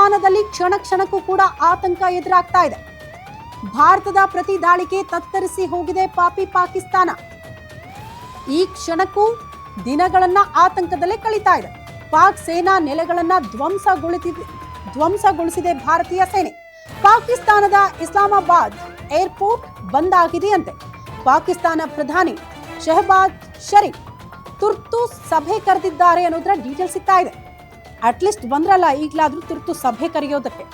ಪಾಕಿಸ್ತಾನದಲ್ಲಿ ಕ್ಷಣ ಕ್ಷಣಕ್ಕೂ ಕೂಡ ಆತಂಕ ಎದುರಾಗ್ತಾ ಇದೆ. ಭಾರತದ ಪ್ರತಿ ದಾಳಿಗೆ ತತ್ತರಿಸಿ ಹೋಗಿದೆ ಪಾಕಿಸ್ತಾನ. ಈ ಕ್ಷಣಕ್ಕೂ ದಿನಗಳನ್ನ ಆತಂಕದಲ್ಲೇ ಕಳೀತಾ ಇದೆ. ಪಾಕ್ ಸೇನಾ ನೆಲೆಗಳನ್ನ ಧ್ವಂಸಗೊಳಿಸಿದೆ ಭಾರತೀಯ ಸೇನೆ. ಪಾಕಿಸ್ತಾನದ ಇಸ್ಲಾಮಾಬಾದ್ ಏರ್ಪೋರ್ಟ್ ಬಂದ್ ಆಗಿದೆಯಂತೆ. ಪಾಕಿಸ್ತಾನ ಪ್ರಧಾನಿ ಶಹಬಾಜ್ ಶರೀಫ್ ತುರ್ತು ಸಭೆ ಕರೆದಿದ್ದಾರೆ ಅನ್ನೋದ್ರ ಡೀಟೇಲ್ ಸಿಗ್ತಾ ಇದೆ. ಅಟ್ಲೀಸ್ಟ್ ಬಂದ್ರಲ್ಲ, ಈಗಲಾದ್ರೂ ತುರ್ತು ಸಭೆ ಕರೆಯೋದಕ್ಕೆ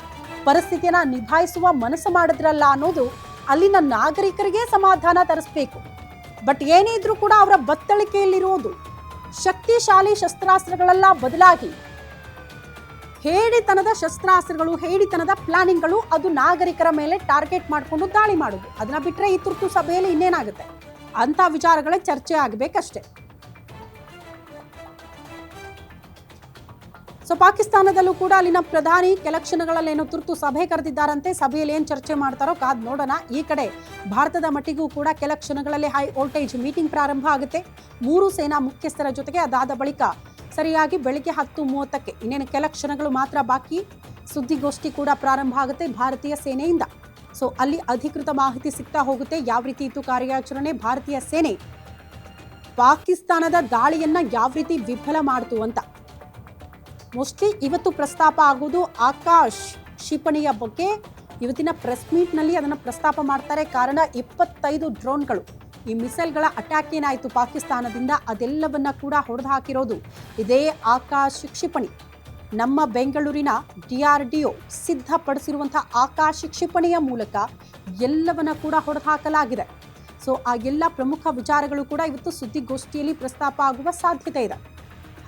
ಪರಿಸ್ಥಿತಿಯನ್ನ ನಿಭಾಯಿಸುವ ಮನಸ್ಸು ಮಾಡಿದ್ರಲ್ಲ ಅನ್ನೋದು ಅಲ್ಲಿನ ನಾಗರಿಕರಿಗೆ ಸಮಾಧಾನ ತರಿಸಬೇಕು. ಬಟ್ ಏನೇ ಇದ್ರೂ ಕೂಡ ಅವರ ಬತ್ತಳಿಕೆಯಲ್ಲಿರುವುದು ಶಕ್ತಿಶಾಲಿ ಶಸ್ತ್ರಾಸ್ತ್ರಗಳೆಲ್ಲ ಬದಲಾಗಿ ಹೇಡಿತನದ ಶಸ್ತ್ರಾಸ್ತ್ರಗಳು, ಹೇಡಿತನದ ಪ್ಲಾನಿಂಗ್ಗಳು, ಅದು ನಾಗರಿಕರ ಮೇಲೆ ಟಾರ್ಗೆಟ್ ಮಾಡಿಕೊಂಡು ದಾಳಿ ಮಾಡೋದು. ಅದನ್ನ ಬಿಟ್ರೆ ಈ ತುರ್ತು ಸಭೆಯಲ್ಲಿ ಇನ್ನೇನಾಗುತ್ತೆ ಅಂತ ವಿಚಾರಗಳ ಚರ್ಚೆ ಆಗಬೇಕಷ್ಟೇ. ಸೊ ಪಾಕಿಸ್ತಾನದಲ್ಲೂ ಕೂಡ ಅಲ್ಲಿನ ಪ್ರಧಾನಿ ಕೆಲ ಕ್ಷಣಗಳಲ್ಲಿ ಏನೋ ತುರ್ತು ಸಭೆ ಕರೆದಿದ್ದಾರಂತೆ. ಸಭೆಯಲ್ಲಿ ಏನ್ ಚರ್ಚೆ ಮಾಡ್ತಾರೋ ಕಾದ್ ನೋಡೋಣ. ಈ ಕಡೆ ಭಾರತದ ಮಟ್ಟಿಗೂ ಕೂಡ ಕೆಲ ಕ್ಷಣಗಳಲ್ಲಿ ಹೈ ವೋಲ್ಟೇಜ್ ಮೀಟಿಂಗ್ ಪ್ರಾರಂಭ ಆಗುತ್ತೆ 3 ಸೇನಾ ಮುಖ್ಯಸ್ಥರ ಜೊತೆಗೆ. ಅದಾದ ಬಳಿಕ ಸರಿಯಾಗಿ ಬೆಳಿಗ್ಗೆ 10:30ಕ್ಕೆ ಇನ್ನೇನು ಕೆಲ ಕ್ಷಣಗಳು ಮಾತ್ರ ಬಾಕಿ, ಸುದ್ದಿಗೋಷ್ಠಿ ಕೂಡ ಪ್ರಾರಂಭ ಆಗುತ್ತೆ ಭಾರತೀಯ ಸೇನೆಯಿಂದ. ಸೊ ಅಲ್ಲಿ ಅಧಿಕೃತ ಮಾಹಿತಿ ಸಿಗ್ತಾ ಹೋಗುತ್ತೆ. ಯಾವ ರೀತಿ ಇತ್ತು ಕಾರ್ಯಾಚರಣೆ, ಭಾರತೀಯ ಸೇನೆ ಪಾಕಿಸ್ತಾನದ ದಾಳಿಯನ್ನ ಯಾವ ರೀತಿ ವಿಫಲ ಮಾಡ್ತು ಅಂತ. ಮೋಸ್ಟ್ಲಿ ಇವತ್ತು ಪ್ರಸ್ತಾಪ ಆಗೋದು ಆಕಾಶ್ ಕ್ಷಿಪಣಿಯ ಬಗ್ಗೆ. ಇವತ್ತಿನ ಪ್ರೆಸ್ ಮೀಟ್ನಲ್ಲಿ ಅದನ್ನು ಪ್ರಸ್ತಾಪ ಮಾಡ್ತಾರೆ. ಕಾರಣ 25 ಡ್ರೋನ್ಗಳು, ಈ ಮಿಸೈಲ್ಗಳ ಅಟ್ಯಾಕ್ ಏನಾಯಿತು ಪಾಕಿಸ್ತಾನದಿಂದ, ಅದೆಲ್ಲವನ್ನ ಕೂಡ ಹೊಡೆದು ಹಾಕಿರೋದು ಇದೇ ಆಕಾಶ್ ಕ್ಷಿಪಣಿ. ನಮ್ಮ ಬೆಂಗಳೂರಿನ DRDO ಸಿದ್ಧಪಡಿಸಿರುವಂತಹ ಆಕಾಶ್ ಕ್ಷಿಪಣಿಯ ಮೂಲಕ ಎಲ್ಲವನ್ನ ಕೂಡ ಹೊಡೆದು ಹಾಕಲಾಗಿದೆ. ಸೊ ಆ ಎಲ್ಲ ಪ್ರಮುಖ ವಿಚಾರಗಳು ಕೂಡ ಇವತ್ತು ಸುದ್ದಿಗೋಷ್ಠಿಯಲ್ಲಿ ಪ್ರಸ್ತಾಪ ಆಗುವ ಸಾಧ್ಯತೆ ಇದೆ.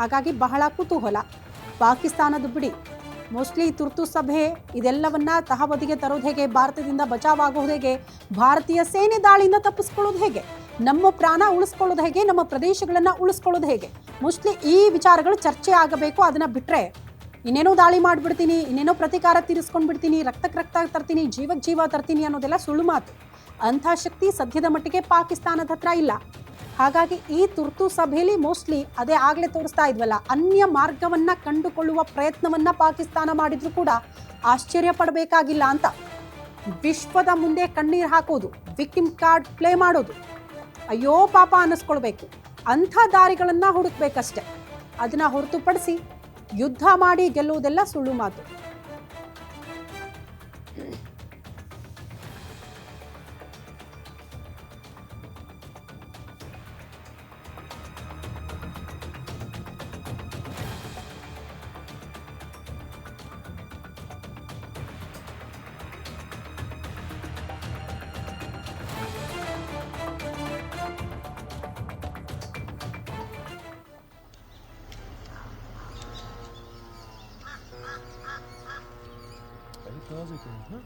ಹಾಗಾಗಿ ಬಹಳ ಕುತೂಹಲ. ಪಾಕಿಸ್ತಾನದ ಬಿಡಿ, ಮೋಸ್ಟ್ಲಿ ತುರ್ತು ಸಭೆ ಇದೆಲ್ಲವನ್ನ ತಹಬದಿಗೆ ತರೋದು ಹೇಗೆ, ಭಾರತದಿಂದ ಬಚಾವಾಗೋದು ಹೇಗೆ, ಭಾರತೀಯ ಸೇನೆ ದಾಳಿಯಿಂದ ತಪ್ಪಿಸ್ಕೊಳ್ಳೋದು ಹೇಗೆ, ನಮ್ಮ ಪ್ರಾಣ ಉಳಿಸ್ಕೊಳ್ಳೋದು ಹೇಗೆ, ನಮ್ಮ ಪ್ರದೇಶಗಳನ್ನ ಉಳಿಸ್ಕೊಳ್ಳೋದು ಹೇಗೆ, ಮೋಸ್ಟ್ಲಿ ಈ ವಿಚಾರಗಳು ಚರ್ಚೆ ಆಗಬೇಕು. ಅದನ್ನ ಬಿಟ್ರೆ ಇನ್ನೇನೋ ದಾಳಿ ಮಾಡಿಬಿಡ್ತೀನಿ, ಇನ್ನೇನೋ ಪ್ರತೀಕಾರ ತೀರಿಸ್ಕೊಂಡು ಬಿಡ್ತೀನಿ, ರಕ್ತಕ್ಕೆ ರಕ್ತ ತರ್ತೀನಿ, ಜೀವಕ್ಕೆ ಜೀವ ತರ್ತೀನಿ ಅನ್ನೋದೆಲ್ಲ ಸುಳ್ಳು ಮಾತು. ಅಂಥ ಶಕ್ತಿ ಸದ್ಯದ ಮಟ್ಟಿಗೆ ಪಾಕಿಸ್ತಾನದ ಹತ್ರ ಇಲ್ಲ. ಹಾಗಾಗಿ ಈ ತುರ್ತು ಸಭೆಯಲ್ಲಿ ಮೋಸ್ಟ್ಲಿ ಅದೇ ಆಗಲೇ ತೋರಿಸ್ತಾ ಇದ್ವಲ್ಲ, ಅನ್ಯ ಮಾರ್ಗವನ್ನ ಕಂಡುಕೊಳ್ಳುವ ಪ್ರಯತ್ನವನ್ನ ಪಾಕಿಸ್ತಾನ ಮಾಡಿದ್ರು ಕೂಡ ಆಶ್ಚರ್ಯ ಪಡಬೇಕಾಗಿಲ್ಲ ಅಂತ. ವಿಶ್ವದ ಮುಂದೆ ಕಣ್ಣೀರು ಹಾಕೋದು, ವಿಕ್ಟಿಮ್ ಕಾರ್ಡ್ ಪ್ಲೇ ಮಾಡೋದು, ಅಯ್ಯೋ ಪಾಪ ಅನ್ನಿಸ್ಕೊಳ್ಬೇಕು, ಅಂಥ ದಾರಿಗಳನ್ನ ಹುಡುಕ್ಬೇಕಷ್ಟೆ. ಅದನ್ನ ಹೊರತುಪಡಿಸಿ ಯುದ್ಧ ಮಾಡಿ ಗೆಲ್ಲುವುದೆಲ್ಲ ಸುಳ್ಳು ಮಾತು. Taze koyun, ha?